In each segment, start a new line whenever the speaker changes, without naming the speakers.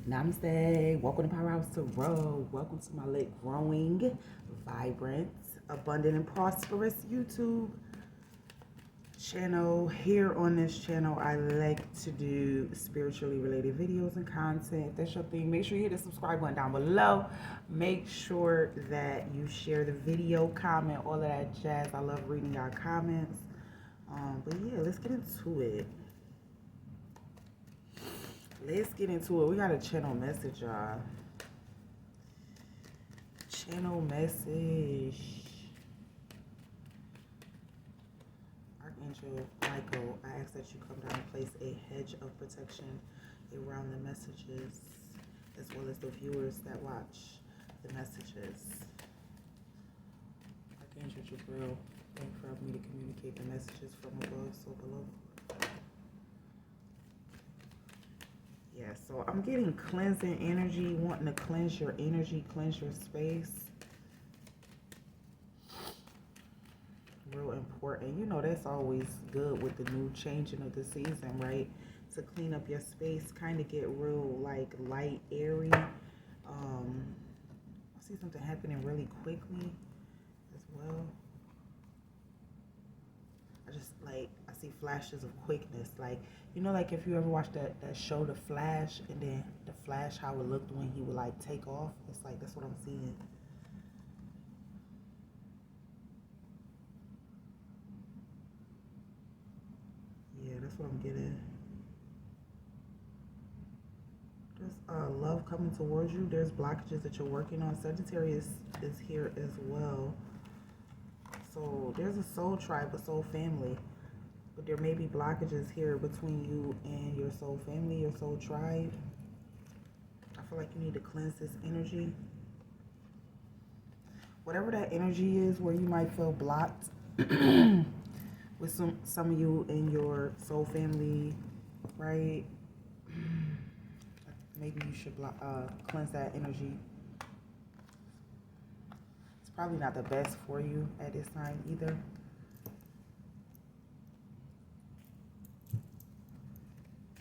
Namaste. Welcome to Powerhouse Tarot. Welcome to my lit, growing, vibrant, abundant, and prosperous YouTube channel. Here on this channel, I like to do spiritually related videos and content. If that's your thing, make sure you hit the subscribe button down below. Make sure that you share the video, comment, all of that jazz. I love reading your comments. But yeah, let's get into it. Let's get into it. We got a channel message, y'all. Channel message. Archangel Michael, I ask that you come down and place a hedge of protection around the messages, as well as the viewers that watch the messages. Archangel Jabril, thank you for helping me to communicate the messages from above, so below. Yeah, so I'm getting cleansing energy, wanting to cleanse your energy, cleanse your space. Real important. You know, that's always good with the new changing of the season, right? To clean up your space, kind of get real, like, light, airy. I see something happening really quickly as well. I see flashes of quickness. Like, you know, like if you ever watched that show, The Flash, and then The Flash, how it looked when he would, like, take off. It's like, that's what I'm seeing. Yeah, that's what I'm getting. There's love coming towards you. There's blockages that you're working on. Sagittarius is here as well. So there's a soul tribe, a soul family. But there may be blockages here between you and your soul family, your soul tribe. I feel like you need to cleanse this energy. Whatever that energy is where you might feel blocked with some of you in your soul family, right? Maybe you should cleanse that energy. It's probably not the best for you at this time either.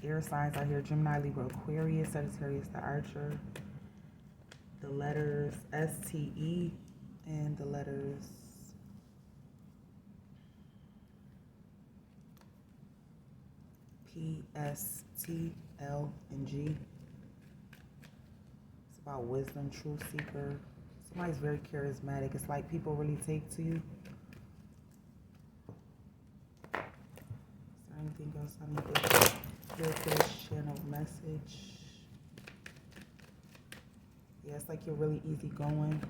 Air signs out here: Gemini, Libra, Aquarius, Sagittarius, the Archer. The letters STE and the letters PSTL and G. It's about wisdom, truth seeker. Somebody's very charismatic. It's like people really take to you. Is there anything else I need to hear for this channel message? Yeah, it's like you're really easygoing.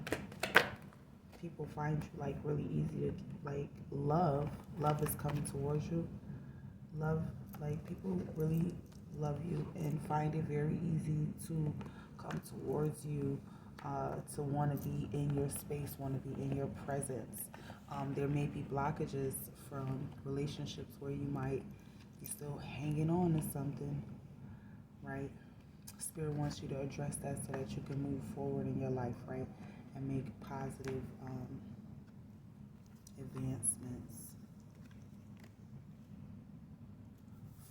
People find you, like, really easy to, like, love. Love is coming towards you. Love, like, people really love you and find it very easy to come towards you, to want to be in your space, want to be in your presence. There may be blockages from relationships where you might be still hanging on to something, right? Spirit wants you to address that so that you can move forward in your life, right? And make positive advancements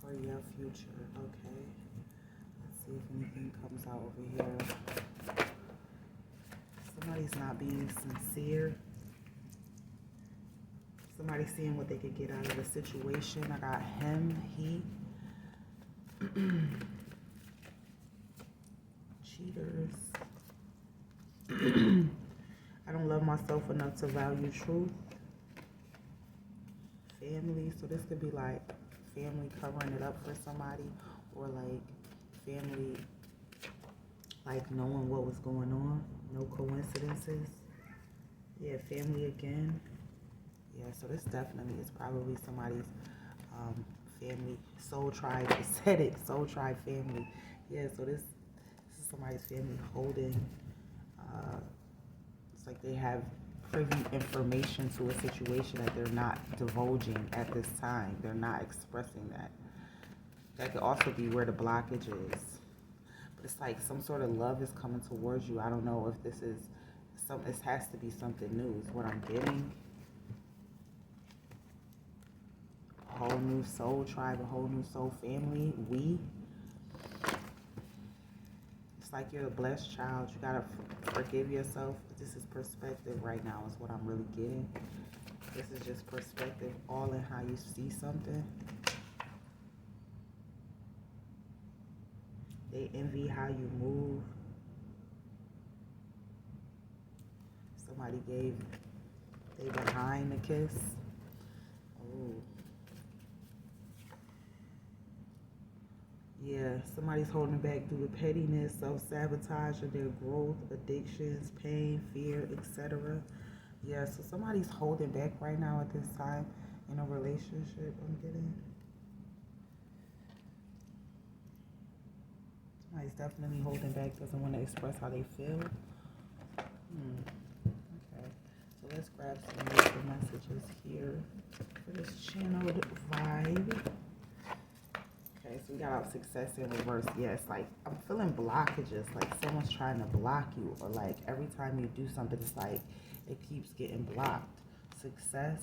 for your future. Okay. Let's see if anything comes out over here. Somebody's not being sincere. Somebody's seeing what they could get out of the situation. I got him, he. Cheaters. I don't love myself enough to value truth. Family. So this could be like family covering it up for somebody, or like family, like, knowing what was going on. No coincidences. Yeah, family again. Yeah, so this definitely is probably somebody's family, soul tribe. It said it, soul tribe family. Yeah, so this is somebody's family holding. It's like they have privy information to a situation that they're not divulging at this time. They're not expressing that. That could also be where the blockage is. But it's like some sort of love is coming towards you. I don't know if this is this has to be something new is what I'm getting. A whole new soul tribe, a whole new soul family. It's like you're a blessed child. You gotta forgive yourself. This is perspective right now is what I'm really getting. This is just perspective all in how you see something. They envy how you move. Somebody gave they behind the kiss. Oh. Yeah, somebody's holding back through the pettiness, self-sabotage of their growth, addictions, pain, fear, etc. Yeah, so somebody's holding back right now at this time in a relationship, I'm getting. Somebody's definitely holding back, doesn't want to express how they feel. Okay, so let's grab some wisdom messages here for this channeled vibe. Okay, so we got our success in reverse. Yes, like I'm feeling blockages, like someone's trying to block you, or like every time you do something, it's like it keeps getting blocked. Success.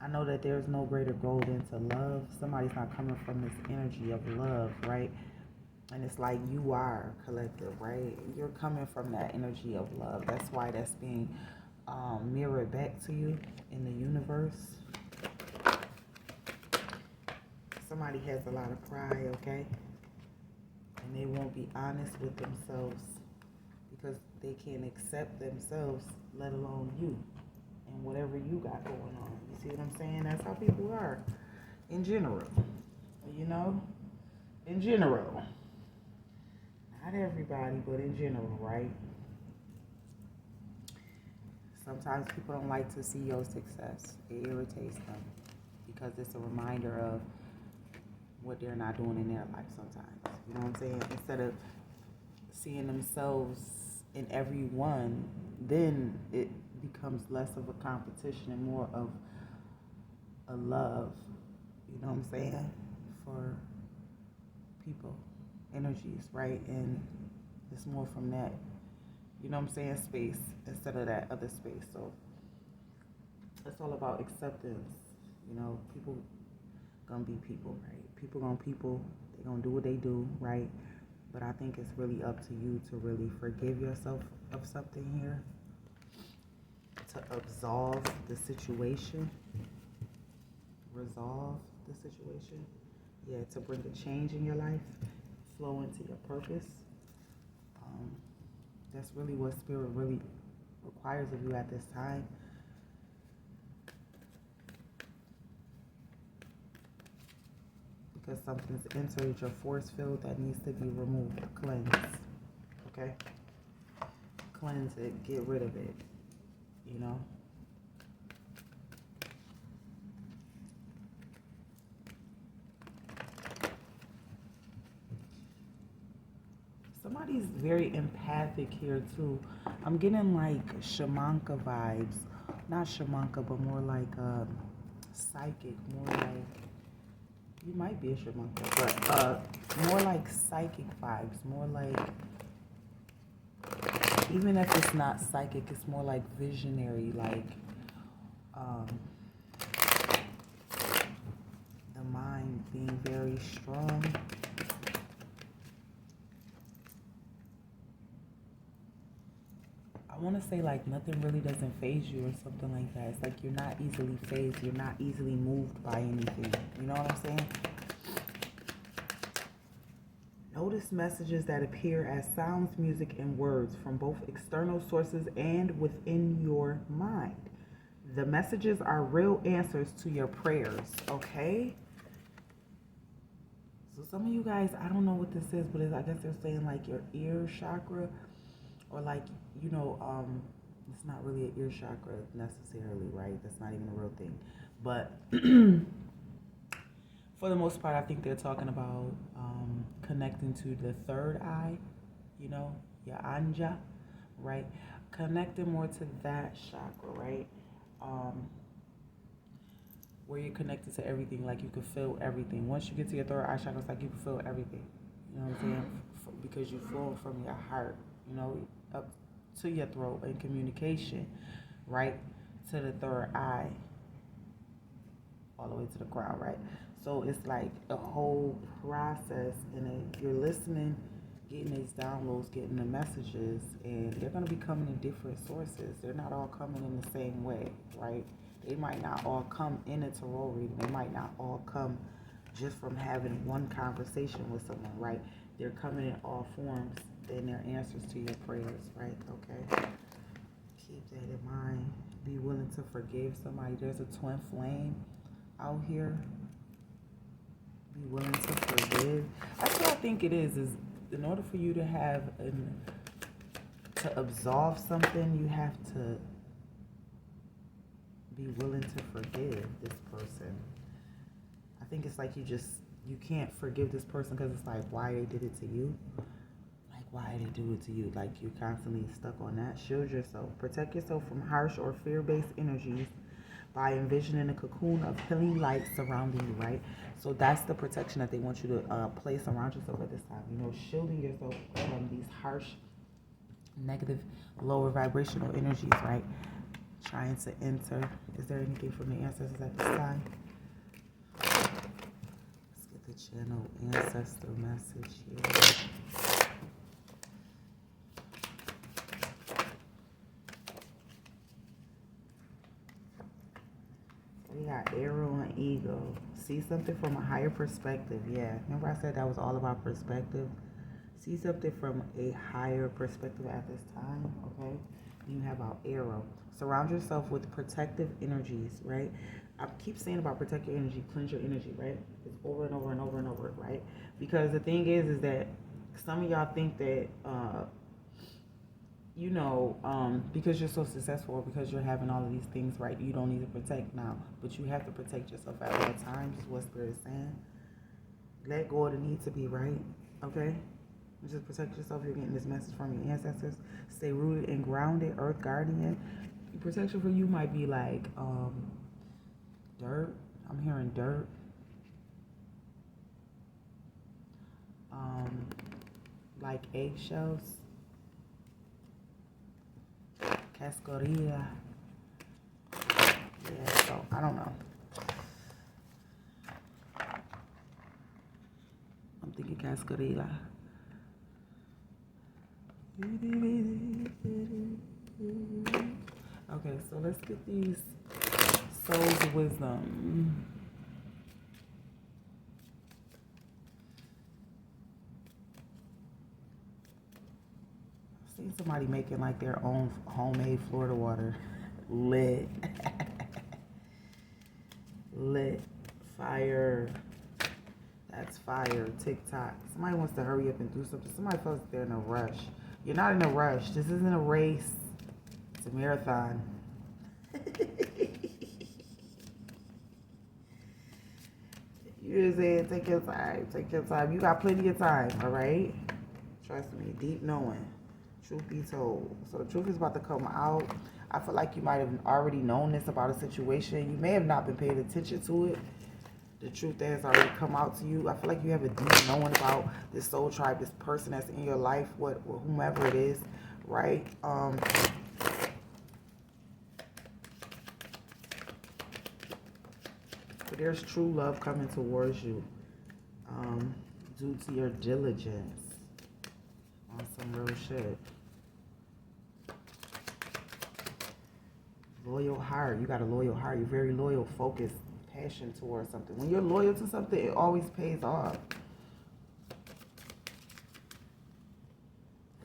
I know that there's no greater goal than to love. Somebody's not coming from this energy of love, right? And it's like you are collective, right? You're coming from that energy of love. That's why that's being mirrored back to you in the universe. Somebody has a lot of pride, okay? And they won't be honest with themselves because they can't accept themselves, let alone you and whatever you got going on. You see what I'm saying? That's how people are in general, you know? In general. Not everybody, but in general, right? Sometimes people don't like to see your success. It irritates them because it's a reminder of what they're not doing in their life sometimes. You know what I'm saying? Instead of seeing themselves in everyone, then it becomes less of a competition and more of a love, you know what I'm saying, for people, energies, right? And it's more from that, you know what I'm saying, space instead of that other space. So it's all about acceptance. You know, people gonna be people, right? People gonna people, they gonna do what they do, right? But I think it's really up to you to really forgive yourself of something here, to absolve the situation, resolve the situation, yeah, to bring a change in your life, flow into your purpose. That's really what spirit really requires of you at this time. Because something's entered your force field that needs to be removed, cleansed, okay? Cleanse it, get rid of it, you know? Somebody's very empathic here too. I'm getting like shamanka vibes. Not shamanka, but more like psychic, more like, you might be a shamanka, but more like psychic vibes, more like, even if it's not psychic, it's more like visionary, like the mind being very strong. I want to say like nothing really doesn't faze you or something like that. It's like you're not easily fazed. You're not easily moved by anything. You know what I'm saying? Notice messages that appear as sounds, music, and words from both external sources and within your mind. The messages are real answers to your prayers, okay? So some of you guys, I don't know what this is, but I guess they're saying like your ear chakra, or like, you know, it's not really an ear chakra necessarily, right? That's not even a real thing. But for the most part, I think they're talking about connecting to the third eye, you know, your anja, right? Connecting more to that chakra, right? Where you're connected to everything, like you can feel everything. Once you get to your third eye chakra, it's like you can feel everything. You know what I'm saying? Because you flow from your heart, you know, up to your throat and communication, right? To the third eye, all the way to the crown, right? So it's like a whole process, and you're listening getting these downloads, getting the messages, and they're going to be coming in different sources. They're not all coming in the same way, right? They might not all come in a tarot reading. They might not all come just from having one conversation with someone, right? They're coming in all forms, and they're answers to your prayers, right? Okay? Keep that in mind. Be willing to forgive somebody. There's a twin flame out here. Be willing to forgive. That's what I think it is in order for you to have to absolve something, you have to be willing to forgive this person. I think it's like you can't forgive this person because it's like, why they did it to you? Like, why they do it to you? Like, you're constantly stuck on that. Shield yourself. Protect yourself from harsh or fear-based energies by envisioning a cocoon of healing light surrounding you, right? So that's the protection that they want you to place around yourself at this time. You know, shielding yourself from these harsh, negative, lower vibrational energies, right? Trying to enter. Is there anything from the ancestors at this time? Let's get the channel ancestor message here. We got arrow and ego. See something from a higher perspective. Yeah, remember I said that was all about perspective? See something from a higher perspective at this time, okay? You have our arrow. Surround yourself with protective energies, right? I keep saying about protect your energy, cleanse your energy, right? It's over and over and over and over, right? Because the thing is that some of y'all think that, because you're so successful or because you're having all of these things, right, you don't need to protect now. But you have to protect yourself at all times, is what Spirit is saying. Let go of the need to be right, okay? Just protect yourself. You're getting this message from your ancestors. Stay rooted and grounded, Earth Guardian. Protection for you might be like dirt. I'm hearing dirt. Like eggshells. Cascarilla. Yeah, so I don't know. I'm thinking cascarilla. Okay, so let's get these souls of wisdom. I've seen somebody making like their own homemade Florida water. Lit. Lit. Fire. That's fire. TikTok. Somebody wants to hurry up and do something. Somebody feels like they're in a rush. You're not in a rush. This isn't a race. It's a marathon. You just said take your time. Take your time. You got plenty of time, all right? Trust me. Deep knowing. Truth be told. So the truth is about to come out. I feel like you might have already known this about a situation. You may have not been paying attention to it. The truth that has already come out to you. I feel like you have a deep knowing about this soul tribe, this person that's in your life, whomever it is, right? But there's true love coming towards you due to your diligence on some real shit. Loyal heart. You got a loyal heart. You're very loyal, focused, passion towards something. When you're loyal to something, it always pays off.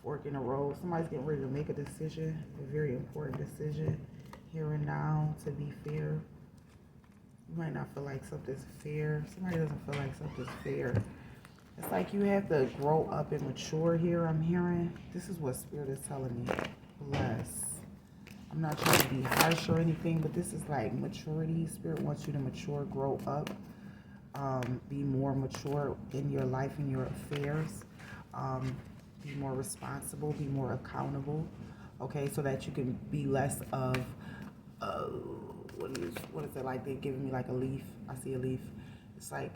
Fork in the road. Somebody's getting ready to make a decision, a very important decision, here and now, to be fair. You might not feel like something's fair. Somebody doesn't feel like something's fair. It's like you have to grow up and mature here, I'm hearing. This is what Spirit is telling me. Bless. I'm not trying to be harsh or anything, but this is like maturity. Spirit wants you to mature, grow up, be more mature in your life and your affairs, be more responsible, be more accountable, okay, so that you can be less of, what is it like? They're giving me like a leaf. I see a leaf. It's like,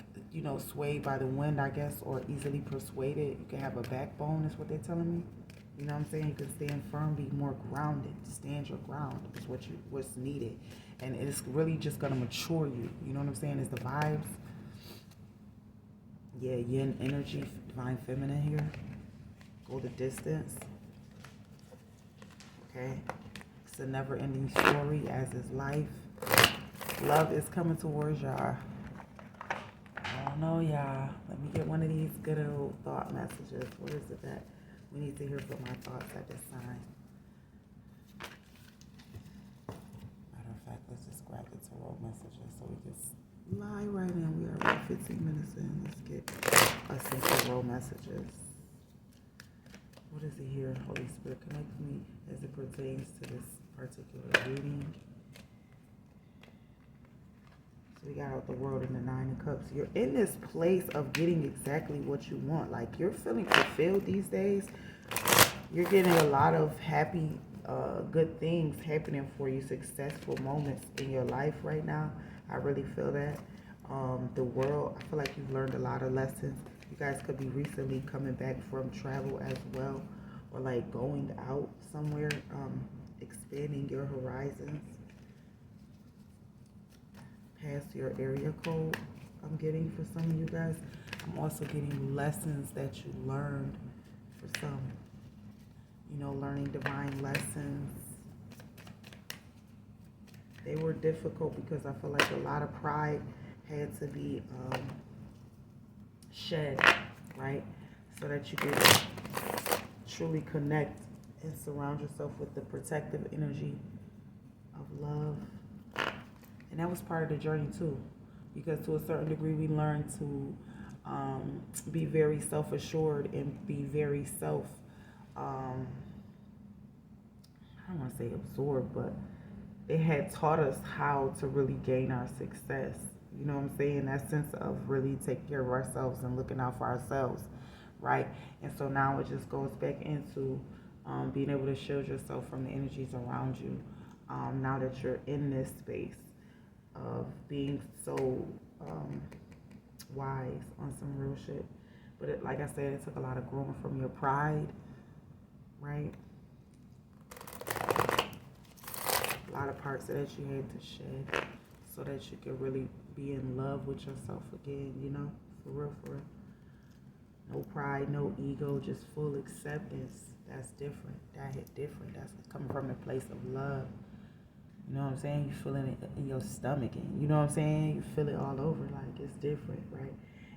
swayed by the wind, I guess, or easily persuaded. You can have a backbone, is what they're telling me. You know what I'm saying? You can stand firm, be more grounded. Stand your ground is what's needed. And it's really just going to mature you. You know what I'm saying? It's the vibes. Yeah, yin energy, divine feminine here. go the distance. Okay? It's a never-ending story, as is life. Love is coming towards y'all. I don't know, y'all. Let me get one of these good old thought messages. What is it that we need to hear from our thoughts at this time? Matter of fact, let's just grab the tarot messages so we can lie right in. We are about 15 minutes in. Let's get us some tarot messages. What is it here? Holy Spirit, connect me as it pertains to this particular reading. So we got out the World and the Nine of Cups. You're in this place of getting exactly what you want. Like, you're feeling fulfilled these days. You're getting a lot of happy, good things happening for you. Successful moments in your life right now. I really feel that. The World, I feel like you've learned a lot of lessons. You guys could be recently coming back from travel as well. Or like going out somewhere, expanding your horizons. Past your area code, I'm getting for some of you guys. I'm also getting lessons that you learned for some. You know, learning divine lessons. They were difficult because I feel like a lot of pride had to be shed, right? So that you could truly connect and surround yourself with the protective energy of love. And that was part of the journey too, because to a certain degree we learned to be very self-assured and be very I don't want to say absorbed, but it had taught us how to really gain our success. You know what I'm saying? That sense of really taking care of ourselves and looking out for ourselves, right? And so now it just goes back into being able to shield yourself from the energies around you. Now that you're in this space of being so wise on some real shit. But like I said, it took a lot of growing from your pride, right? A lot of parts that you had to shed so that you could really be in love with yourself again, you know? For real, for real. No pride, no ego, just full acceptance. That's different. That hit different. That's coming from the place of love. You know what I'm saying? You feeling it in your stomach, and you know what I'm saying? You feel it all over, like it's different, right?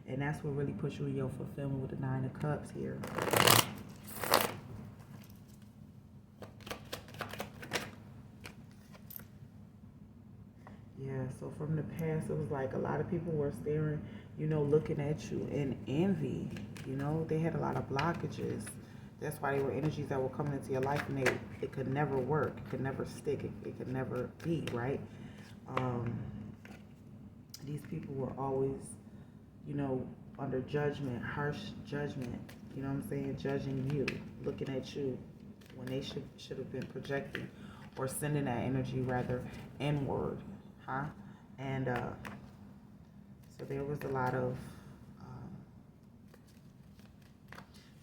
And that's what really puts you in your fulfillment with the Nine of Cups here. Yeah, so from the past, it was like a lot of people were staring, you know, looking at you in envy. You know, they had a lot of blockages. That's why they were energies that were coming into your life, and it could never work. It could never stick. It could never be, right? These people were always, you know, under judgment, harsh judgment. You know what I'm saying? Judging you, looking at you when they should have been projecting or sending that energy rather inward, huh? And so there was a lot of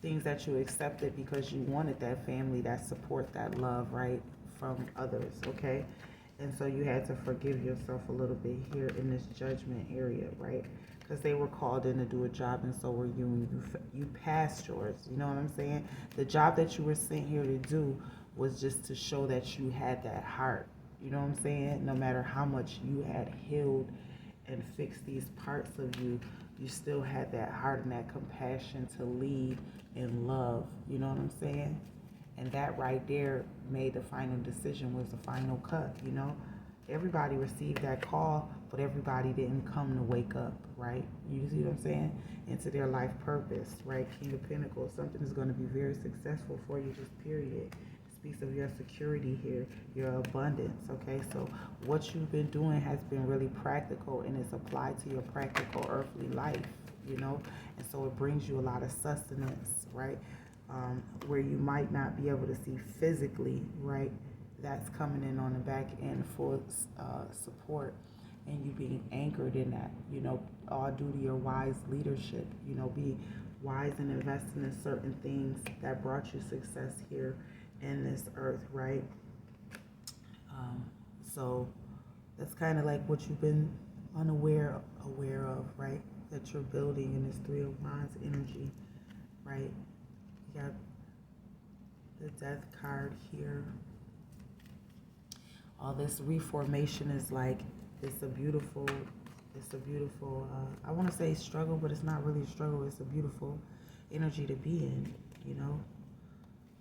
things that you accepted because you wanted that family, that support, that love, right, from others, okay? And so you had to forgive yourself a little bit here in this judgment area, right? Because they were called in to do a job, and so were you, and you passed yours. You know what I'm saying? The job that you were sent here to do was just to show that you had that heart. You know what I'm saying? No matter how much you had healed and fixed these parts of you, you still had that heart and that compassion to lead in love. You know what I'm saying? And that right there made the final decision, was the final cut, you know? Everybody received that call, but everybody didn't come to wake up, right? You see what I'm saying? Into their life purpose, right? King of Pentacles, something is going to be very successful for you, just period. It speaks of your security here, your abundance, okay? So what you've been doing has been really practical, and it's applied to your practical earthly life, you know? And so it brings you a lot of sustenance, right? Where you might not be able to see physically, right? That's coming in on the back end for support, and you being anchored in that, you know, all due to your wise leadership. You know, be wise and investing in certain things that brought you success here in this earth, right? So that's kind of like what you've been aware of, right? That you're building in this Three of Wands energy, right? You got the Death card here. All this reformation is like, it's a beautiful, I want to say struggle, but it's not really a struggle. It's a beautiful energy to be in, you know.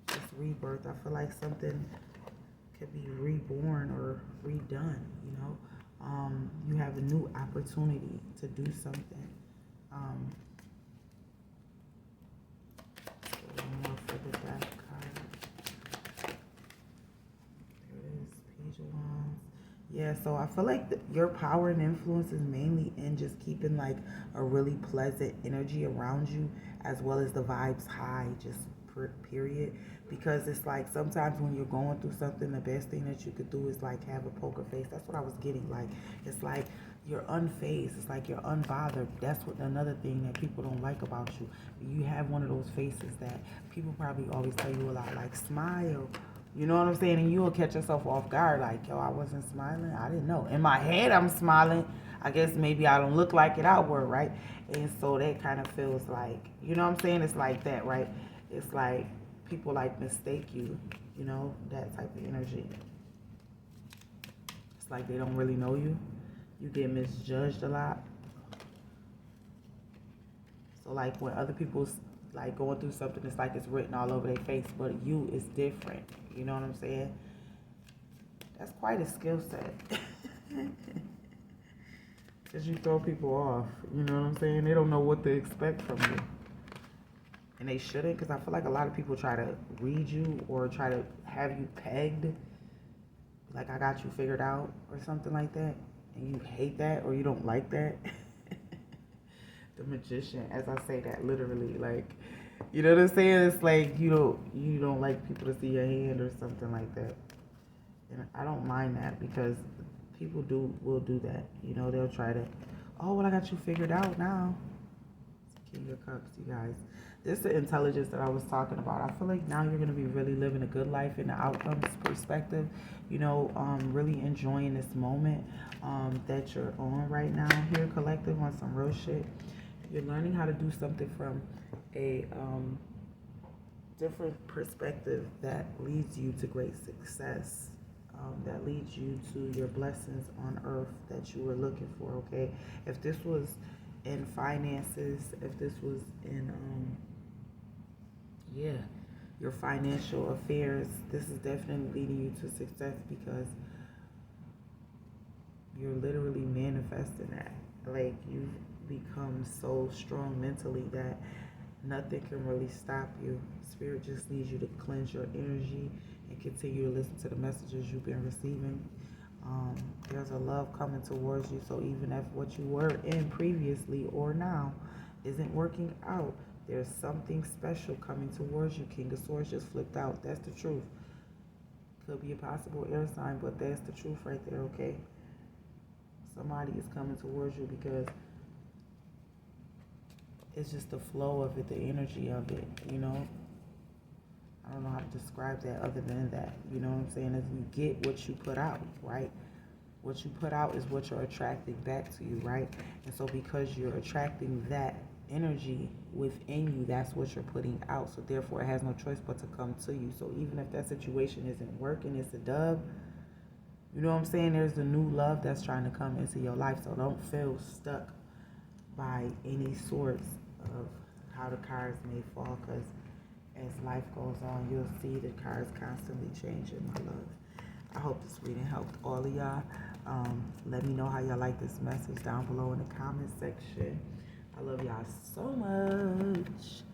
This rebirth, I feel like something could be reborn or redone, you know. You have a new opportunity to do something. So one more for the Death card. There it is, Page of Wands. Yeah, so I feel like your power and influence is mainly in just keeping like a really pleasant energy around you, as well as the vibes high, just period. Because it's like sometimes when you're going through something, the best thing that you could do is like have a poker face. That's what I was getting. Like, it's like you're unfazed. It's like you're unbothered. That's what another thing that people don't like about you. You have one of those faces that people probably always tell you a lot, like smile. You know what I'm saying? And you'll catch yourself off guard, like, yo, I wasn't smiling. I didn't know. In my head, I'm smiling. I guess maybe I don't look like it outward, right? And so that kind of feels like, you know what I'm saying? It's like that, right? It's like people like mistake you, you know, that type of energy. It's like they don't really know you. You get misjudged a lot. So like when other people's like going through something, it's like it's written all over their face, but you is different. You know what I'm saying? That's quite a skill set. Because you throw people off. You know what I'm saying? They don't know what to expect from you. And they shouldn't, because I feel like a lot of people try to read you or try to have you pegged. Like, I got you figured out or something like that. And you hate that or you don't like that. The Magician, as I say that literally, like, you know what I'm saying? It's like you don't like people to see your hand or something like that. And I don't mind that because people will do that. You know, they'll try to, oh, well, I got you figured out now. King of Cups, you guys. This is the intelligence that I was talking about. I feel like now you're going to be really living a good life in the outcomes perspective. You know, really enjoying this moment that you're on right now here, collective, on some real shit. You're learning how to do something from a different perspective that leads you to great success. That leads you to your blessings on earth that you were looking for, okay? If this was in finances, if this was in, your financial affairs, this is definitely leading you to success because you're literally manifesting that. Like, you've become so strong mentally that nothing can really stop you. Spirit just needs you to cleanse your energy and continue to listen to the messages you've been receiving. There's a love coming towards you, so even if what you were in previously or now isn't working out, there's something special coming towards you. King of Swords just flipped out. That's the truth. Could be a possible air sign, but that's the truth right there, okay? Somebody is coming towards you because it's just the flow of it, the energy of it, you know? I don't know how to describe that other than that. You know what I'm saying? As you get what you put out, right? What you put out is what you're attracting back to you, right? And so because you're attracting that energy within you, that's what you're putting out. So therefore, it has no choice but to come to you. So even if that situation isn't working, it's a dub. You know what I'm saying? There's a new love that's trying to come into your life. So don't feel stuck by any sorts of how the cards may fall, because as life goes on, you'll see the cards constantly changing, my love. I hope this reading helped all of y'all. Let me know how y'all like this message down below in the comment section. I love y'all so much.